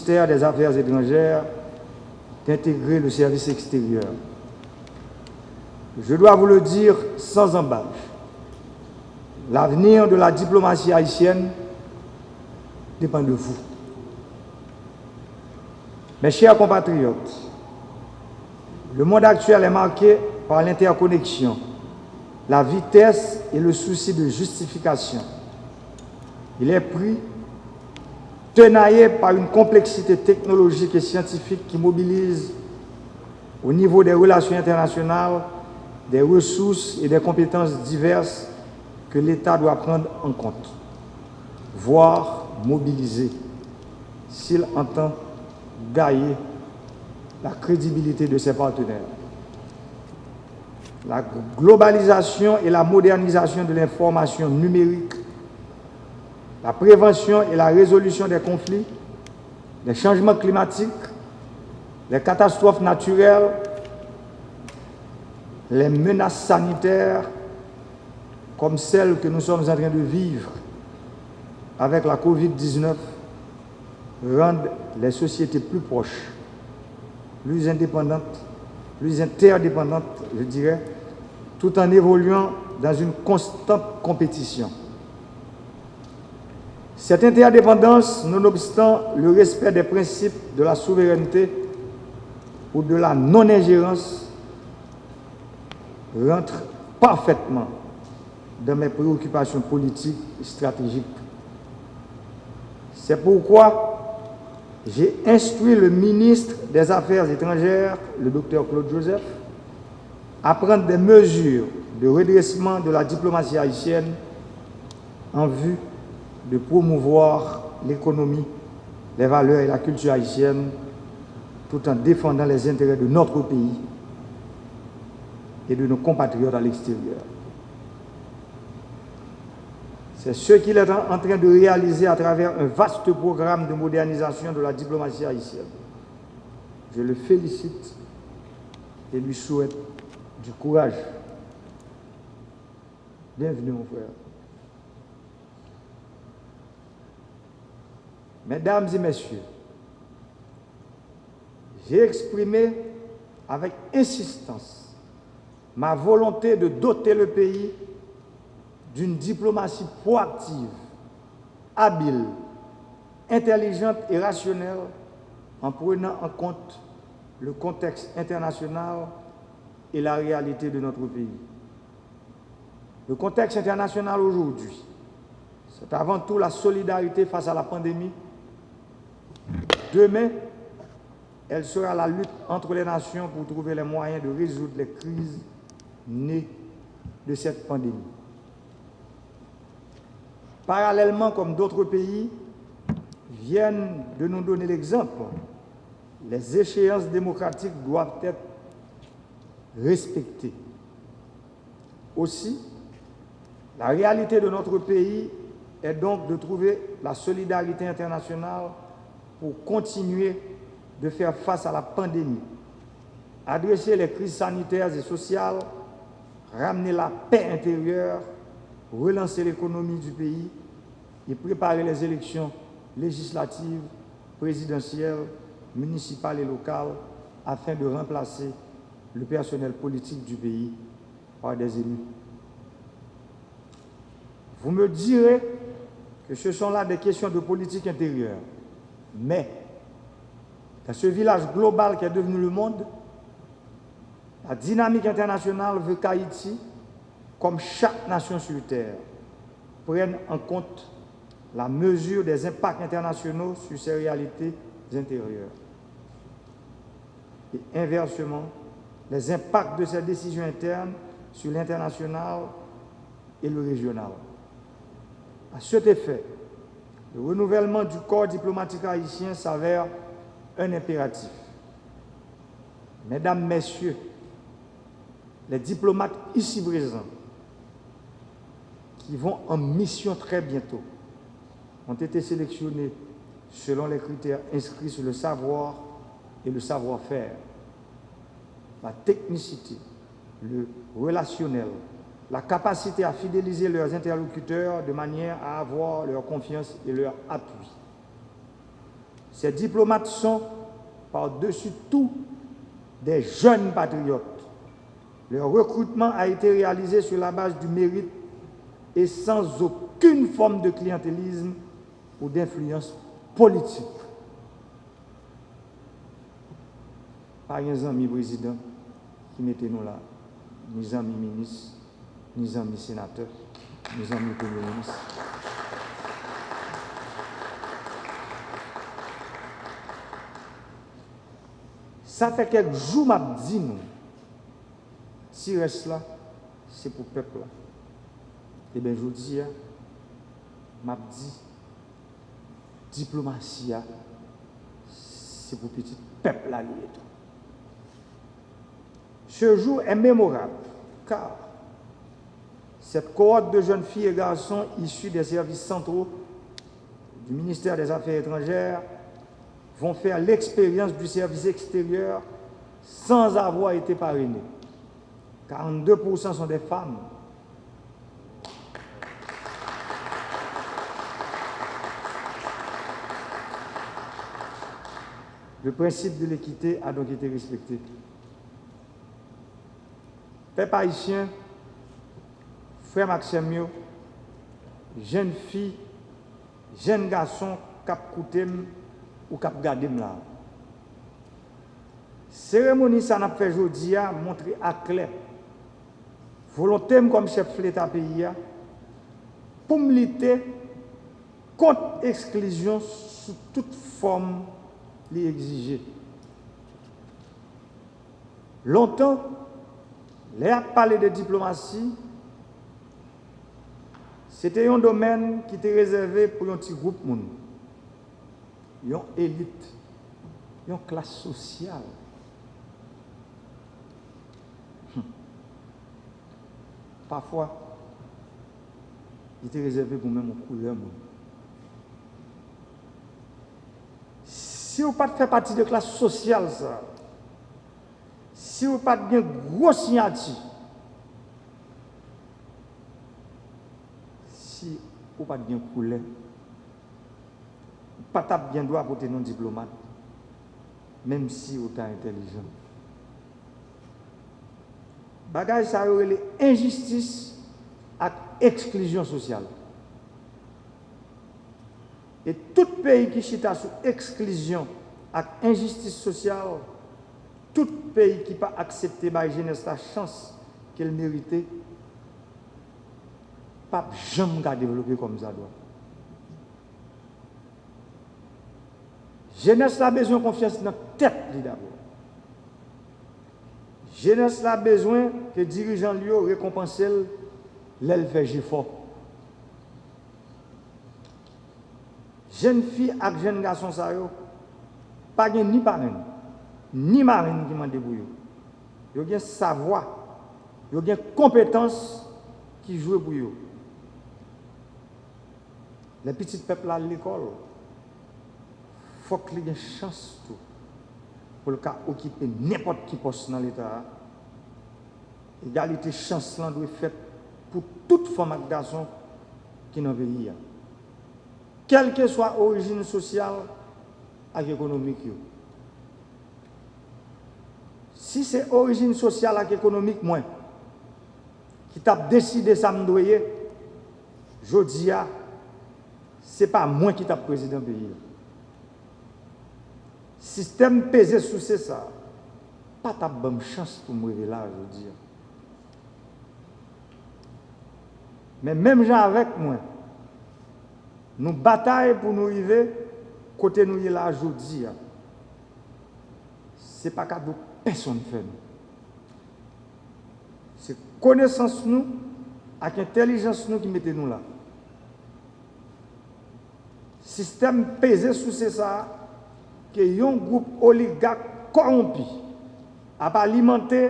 ministère des Affaires étrangères d'intégrer le service extérieur. Je dois vous le dire sans embâche, l'avenir de la diplomatie haïtienne dépend de vous. Mes chers compatriotes, le monde actuel est marqué par l'interconnexion, la vitesse et le souci de justification. Il est pris, tenaillé par une complexité technologique et scientifique qui mobilise au niveau des relations internationales des ressources et des compétences diverses que l'État doit prendre en compte, voire mobiliser, s'il entend gagner la crédibilité de ses partenaires. La globalisation et la modernisation de l'information numérique, la prévention et la résolution des conflits, les changements climatiques, les catastrophes naturelles, les menaces sanitaires comme celles que nous sommes en train de vivre avec la Covid-19 rendent les sociétés plus proches, plus indépendantes, plus interdépendantes, je dirais, tout en évoluant dans une constante compétition. Cette interdépendance, nonobstant le respect des principes de la souveraineté ou de la non-ingérence, rentre parfaitement dans mes préoccupations politiques et stratégiques. C'est pourquoi j'ai instruit le ministre des Affaires étrangères, le docteur Claude Joseph, à prendre des mesures de redressement de la diplomatie haïtienne en vue de promouvoir l'économie, les valeurs et la culture haïtienne, tout en défendant les intérêts de notre pays et de nos compatriotes à l'extérieur. C'est ce qu'il est en train de réaliser à travers un vaste programme de modernisation de la diplomatie haïtienne. Je le félicite et lui souhaite du courage. Bienvenue, mon frère. Mesdames et messieurs, j'ai exprimé avec insistance ma volonté de doter le pays d'une diplomatie proactive, habile, intelligente et rationnelle en prenant en compte le contexte international et la réalité de notre pays. Le contexte international aujourd'hui, c'est avant tout la solidarité face à la pandémie. Demain, elle sera la lutte entre les nations pour trouver les moyens de résoudre les crises nées de cette pandémie. Parallèlement, comme d'autres pays viennent de nous donner l'exemple, les échéances démocratiques doivent être respectées. Aussi, la réalité de notre pays est donc de trouver la solidarité internationale pour continuer de faire face à la pandémie, adresser les crises sanitaires et sociales, ramener la paix intérieure, relancer l'économie du pays et préparer les élections législatives, présidentielles, municipales et locales afin de remplacer le personnel politique du pays par des élus. Vous me direz que ce sont là des questions de politique intérieure, mais dans ce village global qui est devenu le monde, la dynamique internationale veut qu'Haïti, comme chaque nation sur Terre, prenne en compte la mesure des impacts internationaux sur ses réalités intérieures. Et inversement, les impacts de ces décisions internes sur l'international et le régional. À cet effet, le renouvellement du corps diplomatique haïtien s'avère un impératif. Mesdames, Messieurs, les diplomates ici présents qui vont en mission très bientôt ont été sélectionnés selon les critères inscrits sur le savoir et le savoir-faire, la technicité, le relationnel, la capacité à fidéliser leurs interlocuteurs de manière à avoir leur confiance et leur appui. Ces diplomates sont, par-dessus tout, des jeunes patriotes. Leur recrutement a été réalisé sur la base du mérite et sans aucune forme de clientélisme ou d'influence politique. Pas un ami président qui mettait nous là, ni amis ministres, ni amis sénateurs, ni amis premier ministre. Ça fait quelques jours, m'a dit nous, si reste là, c'est pour le peuple là. Et bien, je vous dis, m'a dit, diplomatie, c'est pour le petit peuple là. Ce jour est mémorable, car cette cohorte de jeunes filles et garçons issus des services centraux du ministère des Affaires étrangères vont faire l'expérience du service extérieur sans avoir été parrainés. 42% sont des femmes. Le principe de l'équité a donc été respecté. Peuple haïtien, frère Maxime, jeune fille, jeune garçon, cap coutem ou cap gadem là. Cérémonie ça n'a fait aujourd'hui a montré à clair volonté comme chef de l'État pays pour militer contre l'exclusion sous toute forme l'exiger. Longtemps, les à parler de diplomatie, c'était un domaine qui était réservé pour un petit groupe monde, une élite, une classe sociale. Parfois, il était réservé pour même une couleur. Si vous ne faites pas partie de la classe sociale, ça, si vous n'avez pas de gros signature, si vous n'avez pas de couleur, vous n'avez pas bien droit pour être non diplomate, même si vous êtes intelligent. Bagage ça aurait l'injustice et exclusion sociale. Et tout pays qui chita sous exclusion et injustice sociale, tout pays qui n'a pas accepté la jeunesse la chance qu'elle méritait, pas jamais développer comme ça doit. Jeunesse a besoin de confiance dans la tête d'abord. Jeunesse a besoin que les dirigeants lui récompensent l'élevage fort. Jeunes filles et jeunes garçons, ça yo, pas ni parrain, ni marine qui m'a débrouillé. Ils ont un savoir, ils ont une compétence qui joue pour eux. Les petits peuples à l'école, il faut qu'ils aient une chance tout, pour le cas occuper n'importe qui poste dans l'État. Égalité chance là doit être faite pour toute femme et garçon qui dans le pays. Quelle que soit l'origine sociale et économique. Si c'est origine sociale et économique, moi, qui t'a décidé ça me doyer, je dis, ce n'est pas moi qui t'a président du pays. Système pesé sous ça, pas ta bonne chance pour me révéler là, je dis. Mais même gens avec moi, nous bataillons pour nous arriver côté nous y là aujourd'hui. Ce n'est pas cadeau personne fait. C'est connaissance nous avec intelligence nous qui mettez nous là. Système pesé sous ça que un groupe oligarque corrompu a alimenté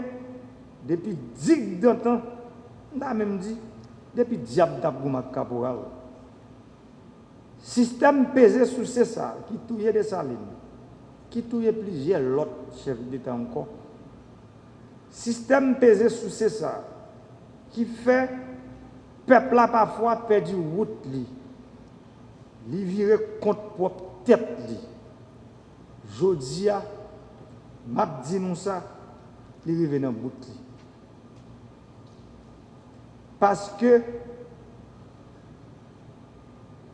depuis 10 ans, on a même dit depuis diable d'Abgouma Caporal. Système pesé sous ça, qui touillait des salines, qui touillait plusieurs autres chefs d'État encore. Système pesé sous ça, qui fait peuple là parfois perdre route li. Li vire contre propre tête li. jodi a m'a dit nous ça, il arrive dans bout. Parce que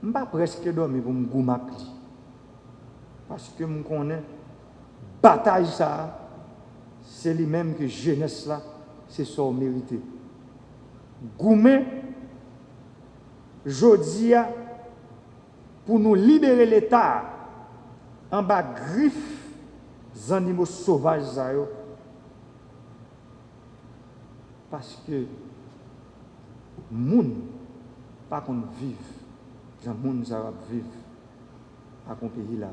je ne pas presque dormi pour me goumak. Parce que je connais bataille ça, c'est lui-même que jeunesse là, c'est ça mérité. Goumé, jodi a pour nous libérer l'État en bas griffes des animaux sauvages ça yo. Parce que moun pas qu'on vive, les moun ça vivre à qu'on pays là.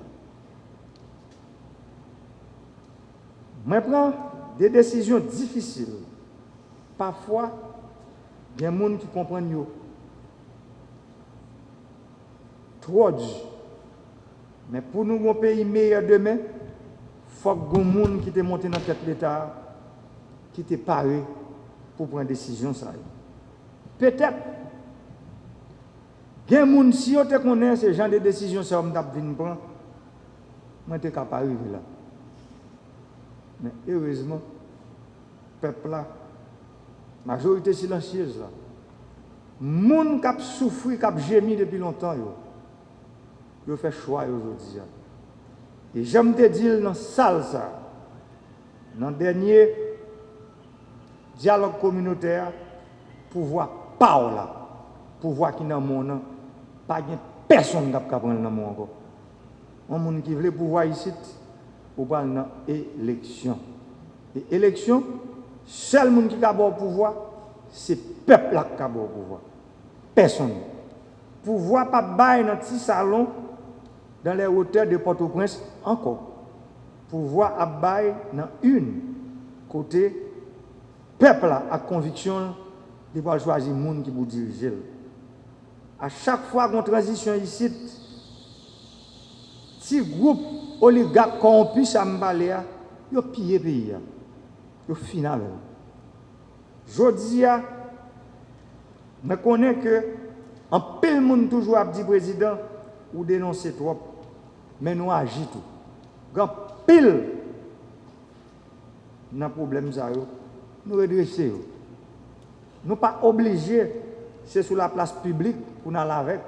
Moi prends des décisions difficiles. Parfois, il y a des gens qui comprennent yo. Trop dur. Mais pour nous, un pays meilleur demain, il faut que les gens qui te monté dans la tête de l'État, qui te paré pour prendre des décisions. Peut-être, il y a des gens, si on te connaît ce genre de décisions, ça va venir prendre, moi, je ne suis pas arrivé là. Mais heureusement, le peuple là, la majorité silencieuse là, les gens qui ont souffert, qui ont gémi depuis longtemps, ils ont fait choix aujourd'hui. Et j'aime te dire dans la salle, dans le dernier dialogue communautaire, pouvoir parler, pouvoir qui est dans le monde, pas personne qui peut prendre dans le monde encore. Un monde qui veut pouvoir ici, pour parler dans l'élection. Et l'élection, seul monde qui a le pouvoir, c'est le peuple qui a le pouvoir. Personne. Pouvoir pas bailler dans un petit salon dans les hauteurs de Port-au-Prince encore. Pouvoir à bailler dans une côté peuple a conviction de pouvoir choisir les gens qui vous diriger. À chaque fois qu'on transition ici, si groupe oligarque corrompu ça me balé, yo pillé pays. Yo final. Jodi a me connais que en pile monde toujours a dit président ou dénoncer trop mais nous agit tout. Grand pile dans problème ça yo, nous redresser. Nous pas obligés c'est sur la place publique pour aller avec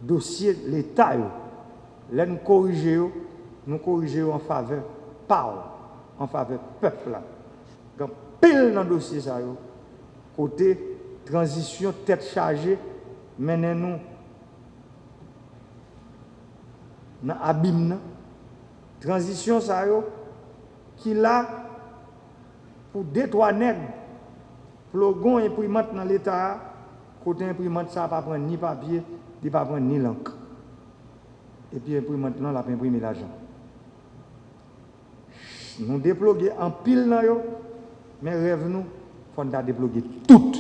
dossier l'état yo. Là nous corriger en faveur en faveur peuple là. Quand pile dans dossier ça yo, côté transition tête chargée menez nous dans abîme transition ça yo qui là pour deux trois nègres plogon imprimante dans l'état côté imprimante ça pas prendre ni papier, il pas prendre ni l'encre. Et puis imprimante là la imprimer l'argent. Nous déploguer en pile dans yo mais rêve nous faut déploguer tout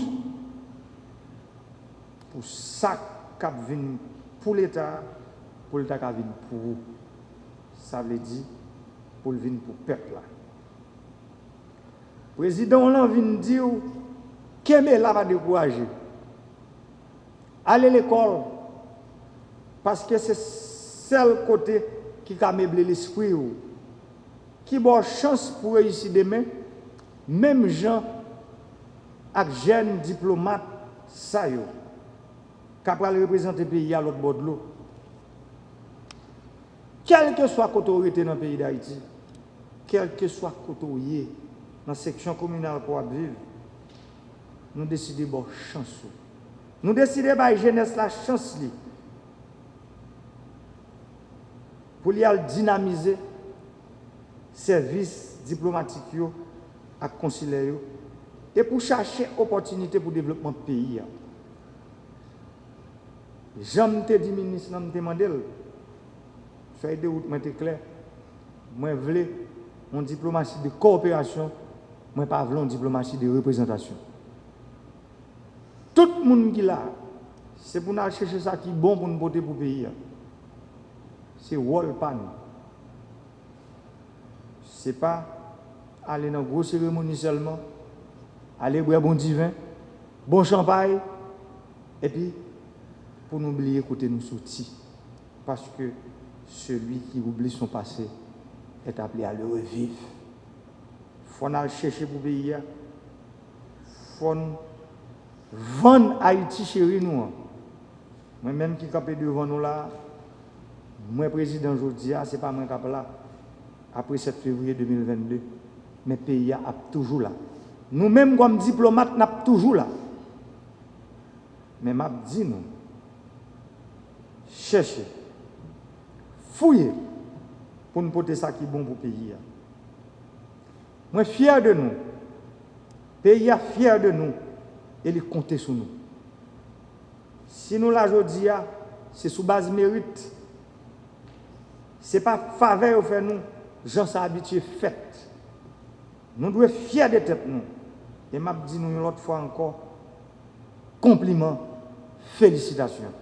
pour ça qui vient pour l'État qui vient pour vous. Ça veut dire pour le venir pour le peuple là. Le président Hollande vient dire qu'est-ce là va décourager. Allez à l'école parce que c'est seul côté qui a meublé l'esprit qui a chance pour réussir demain, même gens avec jeunes diplomates, ça yo, qui peuvent représenter le pays à l'autre bord de l'eau. Quel que soit l'autorité dans le pays d'Haïti, quel que soit l'autorité dans la section communale pour vivre, nous décidons de bonne chance. Nous décidons de la jeunesse la chance pour y dynamiser services diplomatiques et consulaires et pour chercher opportunité pour le développement du pays. J'aime te dire, ministre, je me demande, feuille de route, c'est clair. Moi, je veux une diplomatie de coopération, moi, pas une diplomatie de représentation. Tout le monde qui est là, c'est pour nous chercher ça qui est bon pour nous voter pour le pays. C'est rôle pas nous. Ce n'est pas aller dans une grosse cérémonie seulement, aller boire bon divin, bon champagne, et puis pour nous oublier côté nous sortir. Parce que celui qui oublie son passé est appelé à le revivre. Il faut aller chercher pour le pays. Il faut vendre Haïti chéri nous. Moi-même qui suis devant nous là, moi président aujourd'hui, ce n'est pas moi qui suis là. Après 7 février 2022, mais le pays est toujours là. Nous-mêmes, comme diplomates, nous sommes toujours là. Mais je dis nous, cherchez, fouillez pour nous porter ça qui est bon pour le pays. Moi, fier de nous. Le pays est fier de nous et il compte sur nous. Si nous la aujourd'hui, c'est sous base mérite. Ce n'est pas faveur au fait nous, gens sont habitués fait. Nous devons être fiers de tête nous. Et je dis nous l'autre fois encore, compliments, félicitations.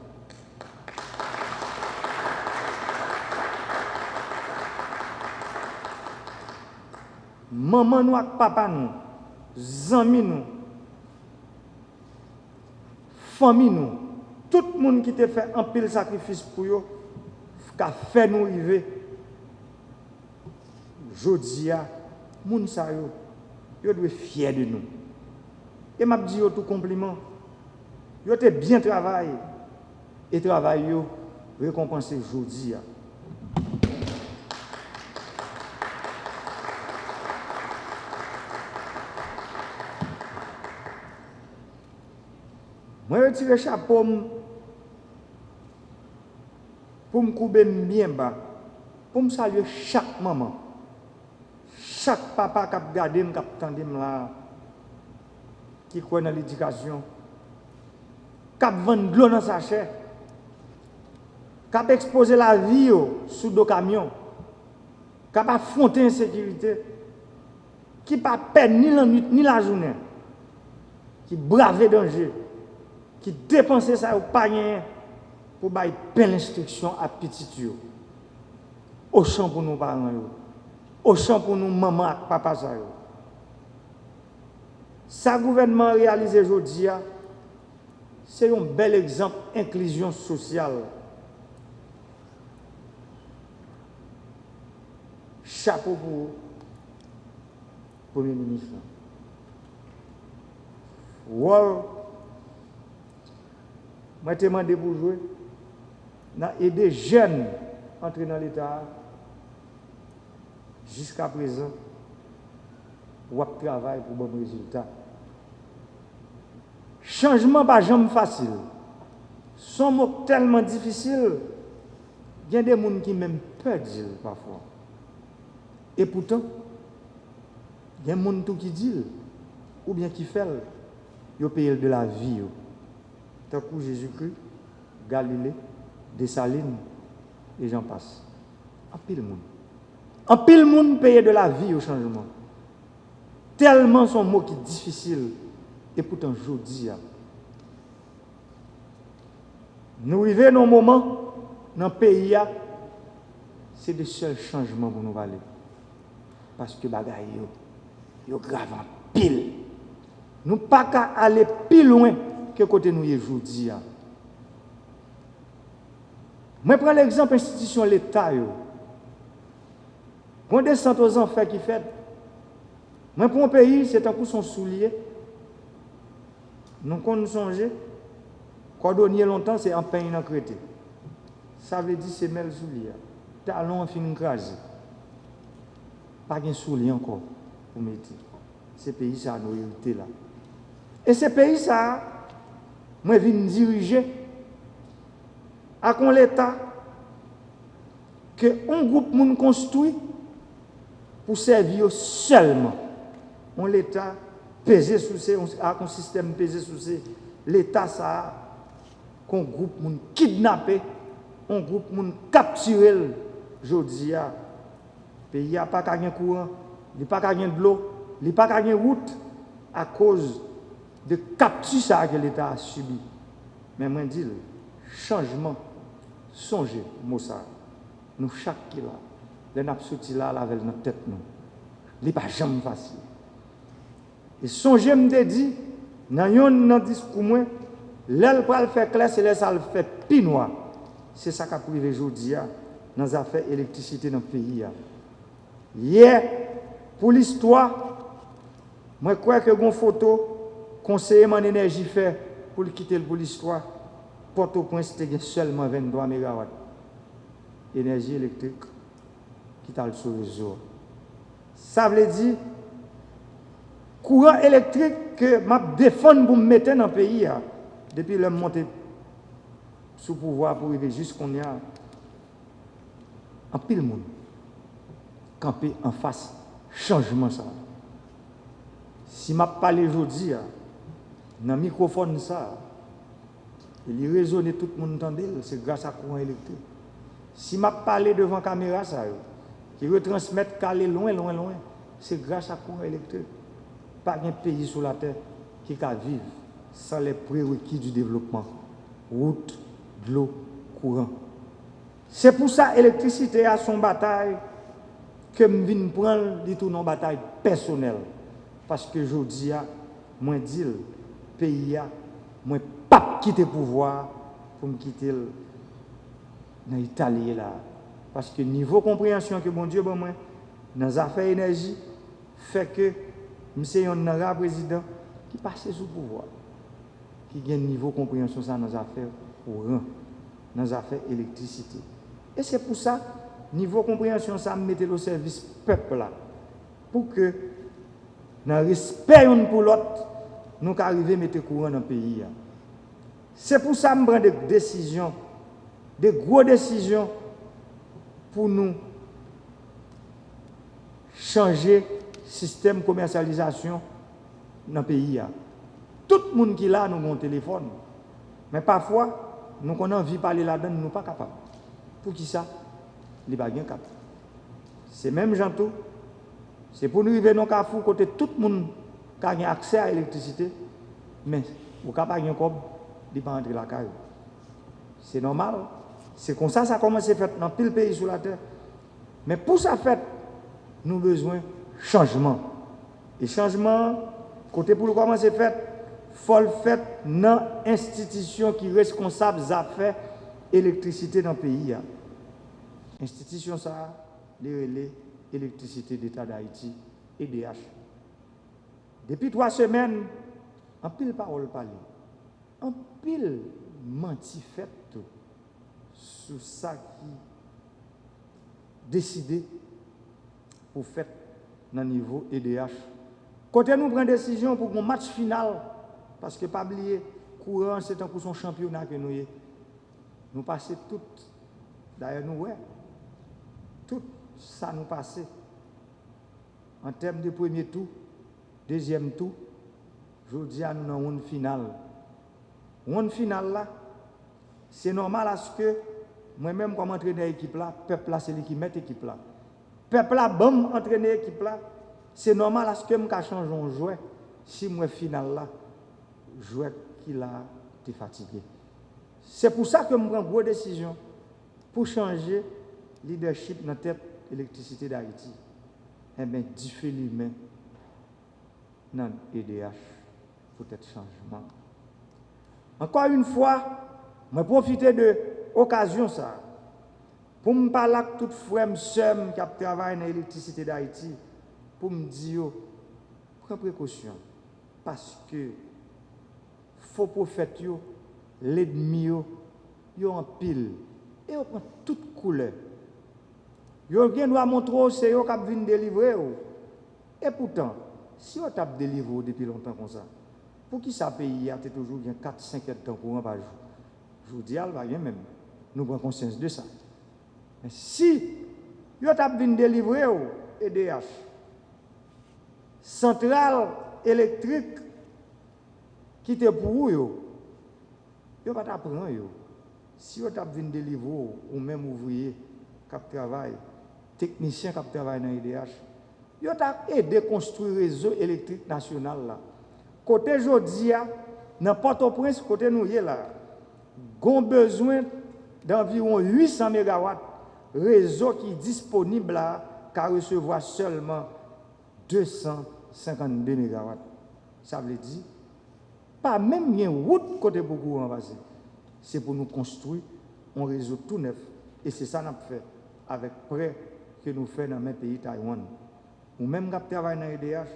Maman nous et papa nous, amis nous, famille nous, tout le monde qui t'a fait un pile sacrifice pour eux, qui a fait nous arriver. Jodia, moun sa yo, yo doit fier de nous. Et m'a dit yo tout compliment. Yo te bien travaillé et travail yo récompensé jodia. Moi retire le chapeau pour me couper bien bas, pour me saluer chaque maman. Chaque papa qui a regardé, qui a entendu là, qui croit dans l'éducation, qui a vendu de l'eau dans sa chair, qui a exposé la vie sous dos camion, qui a affronté l'insécurité, qui n'a pas perdu ni la nuit ni la journée, qui bravait danger, qui dépensait ça au panier pour bailler plein d'instructions à petit yo. Au champ pour nos parents yo. Au champ pour nous, maman et papa. Ça, gouvernement réalisé aujourd'hui, c'est un bel exemple d'inclusion sociale. Chapeau pour vous, Premier ministre. Wow. Moi, je demandé pour jouer, aider jeunes à entrer dans l'État. Jusqu'à présent, on travaille pour bon résultat. Changement pas jamais facile. Son mot tellement difficile, il y a des gens qui même peur de dire parfois. Et pourtant, il y a des gens qui disent, ou bien qui font, ils payent de la vie. Tant que Jésus-Christ, Galilée, Dessalines, et j'en passe. En pile monde. En pile monde paye de la vie au changement. Tellement son mot qui est difficile. Et pourtant, je dis, nous arrivons dans un moment, dans le pays, c'est le seul changement pour nous aller. Parce que bagaille yo grave en pile. Nous ne pouvons pas aller plus loin que côté nous aujourd'hui. Je prends l'exemple de l'institution de l'État. On descend aux enfers qui fait. Moi, pour un pays, c'est un coup son soulier. Nous qu'on songer, cordonnier longtemps, c'est un pain inaccrété. Ça veut dire c'est mêle soulier. Talon fin crasé. Pas de soulier encore pour mettre. Ce pays, ça a nos hérité là. Et ce pays, ça, moi, je viens diriger à l'État que un groupe moun construit pour servir seulement. On l'État pesé sous ces, un système pesé sous ces. L'État ça, qu'on groupe moun kidnappé, un groupe moun capturé. Jodi a, pays a pas gagné courant, il pas gagné de l'eau, il pas gagné route à cause de capture ça que l'État a subi. Mais moi dis changement, songez, Moussa, nous chaque qui là, les n'a sorti là avec notre tête nous. Il pas jamais facile. Et songez me dit dans discours moi, l'aile pour le faire clair, c'est là ça le fait pinois. C'est ça qu'a privé aujourd'hui dans les affaires électricité dans le pays. Hier, pour l'histoire, moi, je crois que une photo, conseiller mon énergie fait pour quitter pour l'histoire, Port-au-Prince, c'était seulement 23 MW d'énergie électrique qui t'a sur le réseau. Ça veut dire, courant électrique que je défends pour me mettre dans le pays, depuis le monté sous pouvoir pour arriver jusqu'on y a en pile monde camper en face changement ça. Si m'a parlé aujourd'hui dans le microphone ça, il résonne tout le monde entendait, c'est grâce à courant électrique. Si m'a parlé devant la caméra ça, qui retransmet calé loin, c'est grâce à courant électrique. Pas un pays sur la terre qui peut vivre sans les prérequis du développement. Route, de l'eau, courant. C'est pour ça que l'électricité a son bataille que je viens prendre du tout une bataille personnelle. Parce que je dis, moi dis le pays, moi pas quitter le pouvoir pour me quitter dans l'Italie là. Parce que niveau compréhension que mon Dieu, bon moi, dans les affaires énergie, fait que monsieur un arabe président qui passe sous pouvoir, qui a un niveau de compréhension ça dans les affaires courant, dans les affaires électricité. Et c'est pour ça, niveau de compréhension ça me mettait au service peuple là, pour que dans le respect l'un pour l'autre, nous arrivions à mettre courant dans le pays. C'est pour ça que je prends des décisions, des grosses décisions pour nous changer le système de commercialisation dans le pays. Tout le monde qui est là, nous avons un téléphone. Mais parfois, nous avons envie de parler là-dedans, nous ne sommes pas capables. Pour qui ça? Les pas capable. C'est même Jantou. C'est pour nous arriver dans le Carrefour, côté tout le monde qui a accès à l'électricité, mais vous n'avez pas de cob, il ne pas entrer la caille. C'est normal. C'est comme ça que ça a commencé à faire dans tout le pays sur la terre. Mais pour ça faire, nous avons besoin de changement. Et changement, côté pour le commencer à faire, il faut le faire dans l'institution qui est responsable des affaires électricité dans le pays. Institution ça, les relais électricité d'État d'Haïti, EDH. Depuis 3 semaines, en pile parole parlée, en pile menti fait sur ça qui décidé pour faire dans le niveau EDH. Quand nous prenons décision pour un match final, parce que pas oublier, courant c'est un coup son championnat que nous passons tout, d'ailleurs nous ouais, tout ça nous passe en termes de premier tour, deuxième tour, je dis à nous dans une finale. Une finale là, c'est normal à ce que moi-même comme entraîneur l'équipe là, peuple là c'est lui qui met l'équipe là. Peuple là bon entraîner l'équipe là, c'est normal à ce que je change un joueur si moi finale là, joueur qui là t'es fatigué. C'est pour ça que je prends une grosse décision pour changer le leadership dans la tête l'électricité d'Haïti. Eh bien, différemment dans l'EDH pour être changement. Encore une fois, je profite de l'occasion ça pour me parler avec tout frère qui a travaillé dans l'électricité d'Haïti pour me dire prends précaution parce que faux prophètes, l'ennemi, ils ont en pile et on prend toute couleur. Yo gen doit montrer c'est yo qui vinn délivrer. Et pourtant, si on t'a délivré depuis longtemps comme ça, pour qui ça pays a toujours 4-5 temps courant par jour. Je vous dis al va rien même. Nous prenons conscience de ça. Mais si yo t'a vinn délivrer EDH centrale électrique qui te pour yo pas t'apprendre yo. Si yo t'a vinn délivrer ou même ouvrier qui travaille technicien qui travaille dans l'IDH, ils ont aidé à construire le réseau électrique national. Là. Côté Jodia, dans Port-au-Prince, côté nous là, ont besoin d'environ 800 MW réseau qui est disponible là, qu'à recevoir seulement 252 MW. Ça veut dire, pas même une route côté beaucoup en bas. C'est pour nous construire un réseau tout neuf. Et c'est ça qu'on a fait avec près que nous faisons dans le pays Taïwan. Ou même qui travaille dans l'EDH,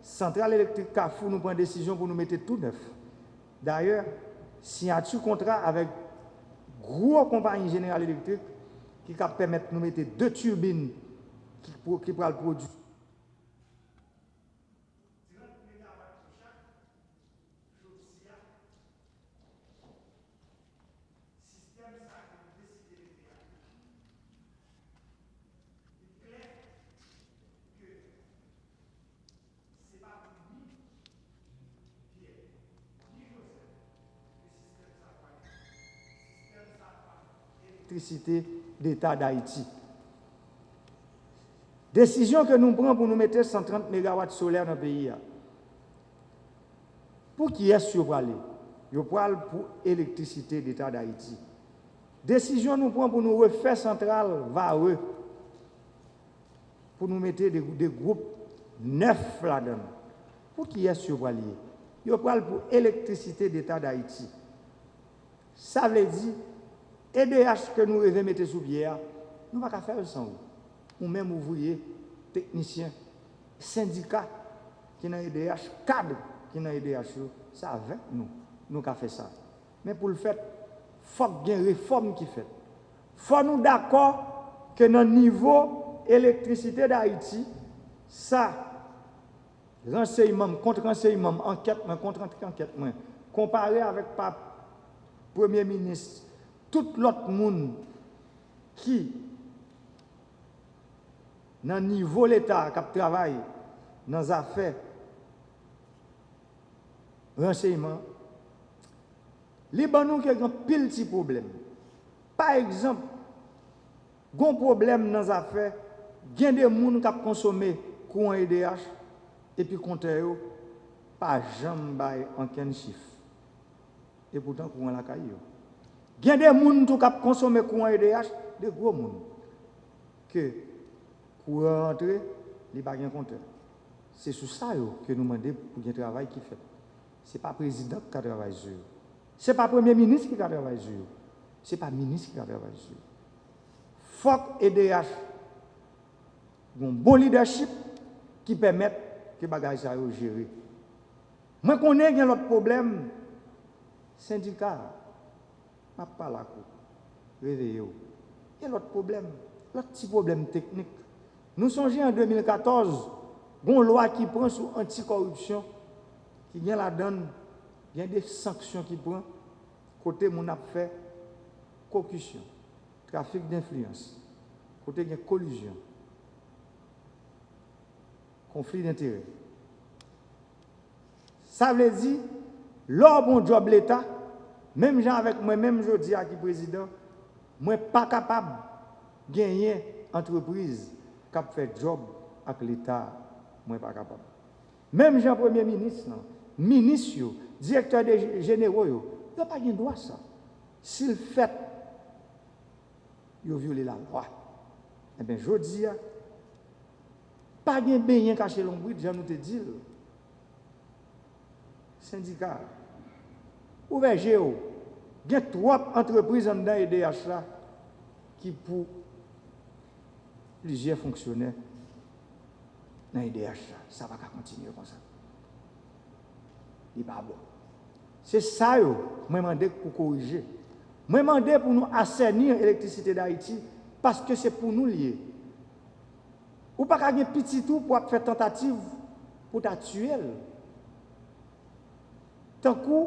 Centrale électrique Carrefour nous prend une décision pour nous mettre tout neuf. D'ailleurs, signature contrat avec gros compagnie Générale Électrique qui permettre de nous mettre 2 turbines qui pourraient le produire. Électricité d'État d'Haïti. Décision que nous prenons pour nous mettre 130 MW solaire dans le pays. Pour qui est-ce que vous parlez? Je parle pour l'électricité d'État d'Haïti. Décision nous prenons pour nous refaire centrale Vareux. Pour nous mettre des groupes neufs là-dedans. Pour qui est-ce que vous parlez? Je parle pour l'électricité d'État d'Haïti. Ça veut dire EDH que nous devons mettre sous bière, nous ne pouvons pas faire sans vous. Ou même ouvriers, techniciens, syndicats qui sont dans EDH, cadres qui sont dans EDH, ça avec nous. Nous avons fait ça. Mais pour le faire, il faut qu'il y ait une réforme qui fait. Il faut nous d'accord que dans le niveau électricité d'Haïti, ça, renseignement, contre-renseignement, enquête, contre-enquête, comparé avec le Premier ministre, tout l'autre monde qui, dans le niveau de l'État, qui travaille dans les affaires renseignement, les banques ont un pile de problèmes. Par exemple, il y a un problème dans les affaires, il y a des gens qui consomment courant EDH et puis compteur pas jamais aucun chiffre. Et pourtant, courant la caille. Il y a des gens qui consomment courant EDH, des gros gens. Que courant rentré, il n'y a pas de compteur. C'est sur ça que nous demandons pour un travail qui fait. Ce n'est pas le président qui travaille sur. Ce n'est pas le premier ministre qui travaille sur. Ce n'est pas le ministre qui travaille sur. Il faut que EDH ait un bon leadership qui permette que les bagages soient gérés. Moi, je connais l'autre problème. Syndicat, je ne parle pas là. Réveillez-vous. Il y a l'autre problème. L'autre petit problème technique. Nous songeons en 2014, il y a une loi qui prend sur anticorruption, qui vient la donne, il y a des sanctions qui prend, côté mon a fait concussion, trafic d'influence, côté il y a collusion, conflit d'intérêts. Ça veut dire, lors bon job l'État, même gens avec moi-même, je dis à qui président, moi pas capable de gagner entreprise qui fait job avec l'État, moi pas capable. Même Jean Premier ministre, ministre, directeur des généraux, il n'a pas de droit ça. S'il fait, il a violé la loi. Eh bien, je dis, pas de bien caché l'ombre, j'en nous te dis. Syndicat, ouvert géo, il y a 3 entreprises en dedans EDH là qui pour plusieurs fonctionnaires dans l'EDH, ça va pas continuer comme ça. Il n'est pas bon. C'est ça que je demande pour corriger. Je demande pour nous assainir l'électricité d'Haïti parce que c'est pour nous lier. Ou pas qu'un petit tout pour faire tentative pour ta tuer. Tant que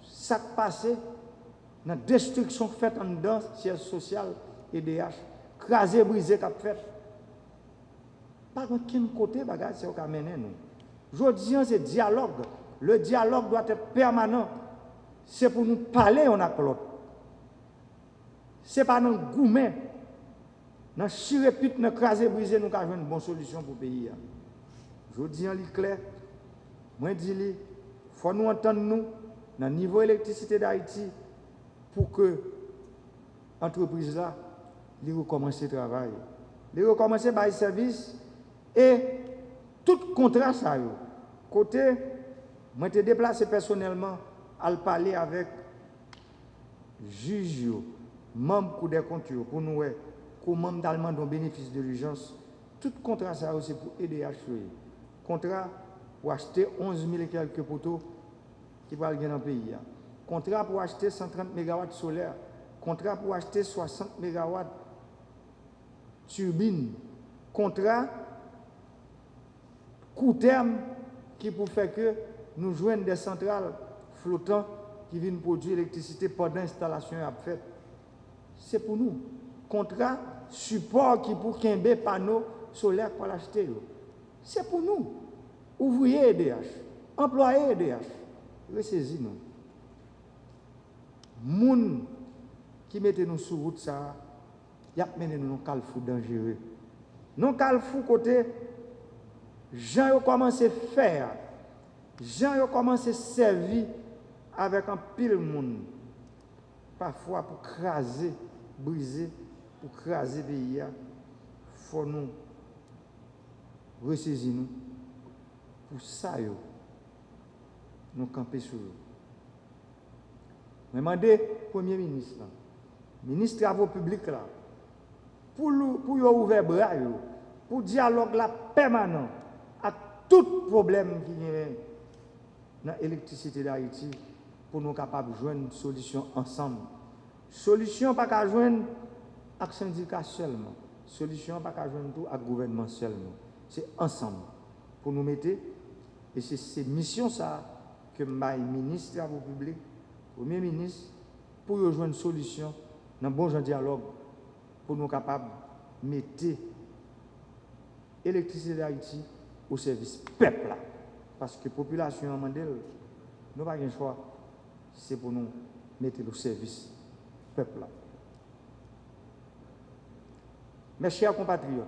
ça passe dans la destruction faite en dedans, siège social, EDH, crasé, brisé, qu'a fait. Pas dans quel côté, bagage, c'est au cas mener nous. Je dis, c'est dialogue. Le dialogue doit être permanent. C'est pour nous parler on a l'autre. Ce n'est pas dans le gourmet, dans le chirépute, dans le crasé, brisé, nous avons une bonne solution pour le pays. Je dis en clair, moi je dis, il faut nous entendre nous, dans le niveau électricité d'Haïti, pour que l'entreprise là, les recommence le travail. Les recommencer par service et tout contrat ça. Côté, moi je déplacé personnellement à parler avec juge, membre des comptes pour nous comment d'allemand dont bénéfice de l'urgence, tout contrat ça c'est pour aider à acheter. Contrat pour acheter 11 000 et quelques poteaux qui vont gagner dans le pays. Contrat pour acheter 130 MW solaire. Contrat pour acheter 60 MW turbine. Contrat court terme qui pour faire que nous joignent des centrales flottantes qui viennent produire l'électricité pendant l'installation à fait. C'est pour nous. Contrat support qui pour qu'un panneau solaire pour l'acheter. C'est pour nous. Ouvriers EDH, employés EDH, ressaisis-nous. Moun qui mettent nous sur route ça, y a mené nous dans calfou dangereux. Non calfou côté gens ont commencé à faire, gens ont commencé à servir avec un pile monde. Parfois pour craser, briser, pour craser pays, il faut nous ressaisir nous. Pour ça, nous camper sur eux. Je demande au Premier ministre, ministre des Travaux publics, là, pour ouvrir les bras, pour dialogue là, permanent à tout problème qui est dans l'électricité d'Haïti, pour nous capables de joindre une solution ensemble. Solution pas qu'à joindre avec syndicat seulement. Solution pas qu'à joindre tout avec gouvernement seulement. C'est ensemble pour nous mettre. Et c'est cette mission ça que le ministre des Travaux publics, le Premier ministre, pour rejoindre une solution dans un bon dialogue pour nous capables de mettre l'électricité d'Haïti au service peuple. Parce que la population en Mandel, nous n'avons pas de choix, c'est pour nous mettre au service peuple. Mes chers compatriotes,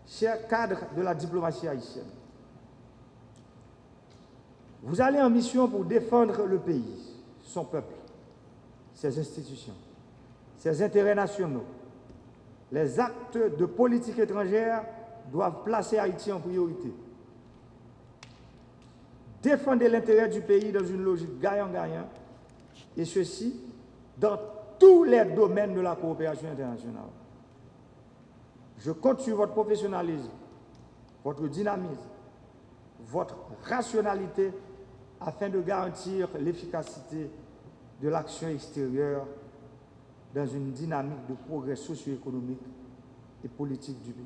chers cadres de la diplomatie haïtienne, vous allez en mission pour défendre le pays, son peuple, ses institutions, ses intérêts nationaux. Les actes de politique étrangère doivent placer Haïti en priorité. Défendez l'intérêt du pays dans une logique gagnant-gagnant, et ceci dans tous les domaines de la coopération internationale. Je compte sur votre professionnalisme, votre dynamisme, votre rationalité afin de garantir l'efficacité de l'action extérieure dans une dynamique de progrès socio-économique et politique du pays.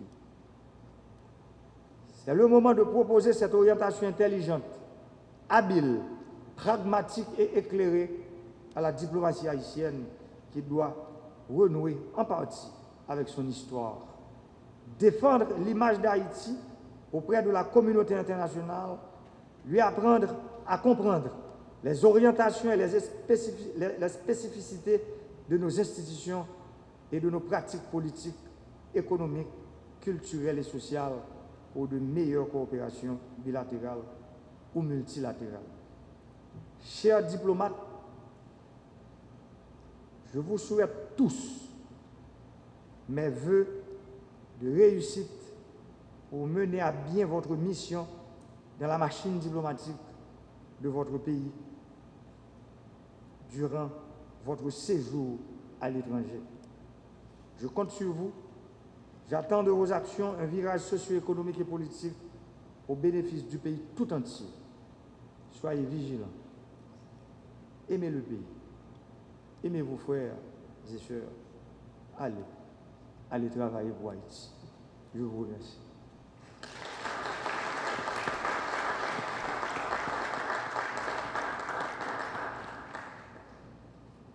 C'est le moment de proposer cette orientation intelligente, habile, pragmatique et éclairée à la diplomatie haïtienne qui doit renouer en partie avec son histoire. Défendre l'image d'Haïti auprès de la communauté internationale, lui apprendre à comprendre les orientations et les spécificités de nos institutions et de nos pratiques politiques, économiques, culturelles et sociales pour de meilleures coopérations bilatérales ou multilatérales. Chers diplomates, je vous souhaite tous mes vœux de réussite pour mener à bien votre mission dans la machine diplomatique de votre pays durant votre séjour à l'étranger. Je compte sur vous. J'attends de vos actions un virage socio-économique et politique au bénéfice du pays tout entier. Soyez vigilants. Aimez le pays. Aimez vos frères et sœurs. Allez travailler pour Haïti. Je vous remercie.